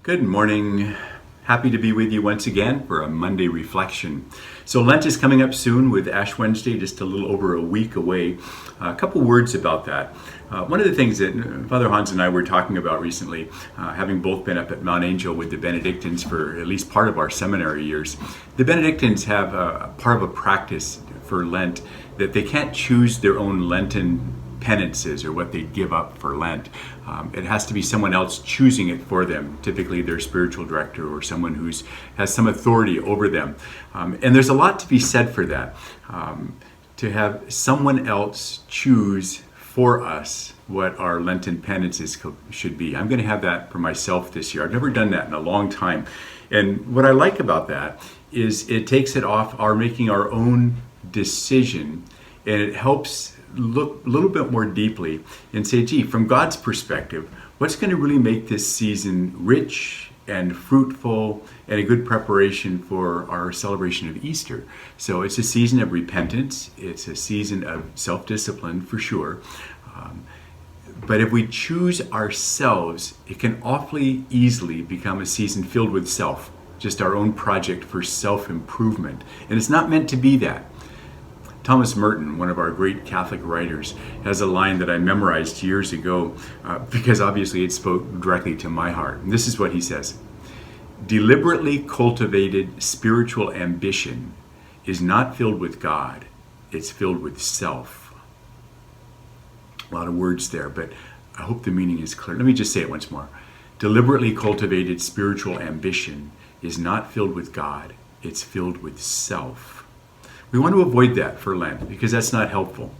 Good morning. Happy to be with you once again for a Monday reflection. So Lent is coming up soon with Ash Wednesday, just a little over a week away. A couple words about that. One of the things that Father Hans and I were talking about recently, having both been up at Mount Angel with the Benedictines for at least part of our seminary years, the Benedictines have a part of a practice for Lent that they can't choose their own Lenten penances or what they give up for Lent. It has to be someone else choosing it for them, typically their spiritual director or someone who has some authority over them. And there's a lot to be said for that, to have someone else choose for us what our Lenten penances should be. I'm going to have that for myself this year. I've never done that in a long time. And what I like about that is it takes it off our making our own decision, and it helps look a little bit more deeply and say, gee, from God's perspective, what's going to really make this season rich and fruitful and a good preparation for our celebration of Easter? So it's a season of repentance. It's a season of self-discipline for sure. But if we choose ourselves, it can awfully easily become a season filled with self, just our own project for self-improvement. And it's not meant to be that. Thomas Merton, one of our great Catholic writers, has a line that I memorized years ago because obviously it spoke directly to my heart. And this is what he says: "Deliberately cultivated spiritual ambition is not filled with God, it's filled with self." A lot of words there, but I hope the meaning is clear. Let me just say it once more. Deliberately cultivated spiritual ambition is not filled with God, it's filled with self. We want to avoid that for Lent because that's not helpful.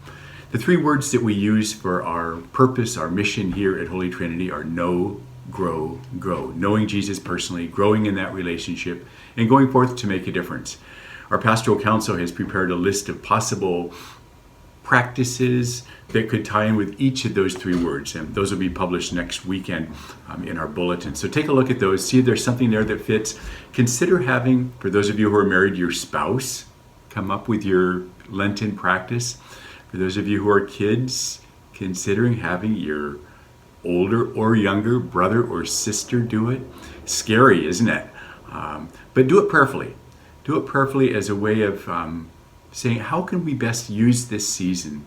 The three words that we use for our purpose, our mission here at Holy Trinity are know, grow, go. Knowing Jesus personally, growing in that relationship, and going forth to make a difference. Our pastoral council has prepared a list of possible practices that could tie in with each of those three words, and those will be published next weekend in our bulletin. So take a look at those, see if there's something there that fits. Consider having, for those of you who are married, your spouse come up with your Lenten practice. For those of you who are kids, considering having your older or younger brother or sister do it. Scary, isn't it? But do it prayerfully. Do it prayerfully as a way of saying, how can we best use this season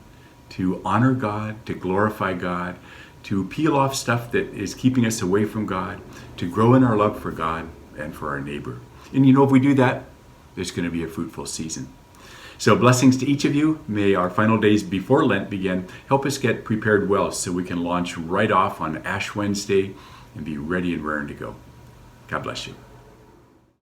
to honor God, to glorify God, to peel off stuff that is keeping us away from God, to grow in our love for God and for our neighbor. And you know, if we do that, there's going to be a fruitful season. So blessings to each of you. May our final days before Lent begin help us get prepared well so we can launch right off on Ash Wednesday and be ready and raring to go. God bless you.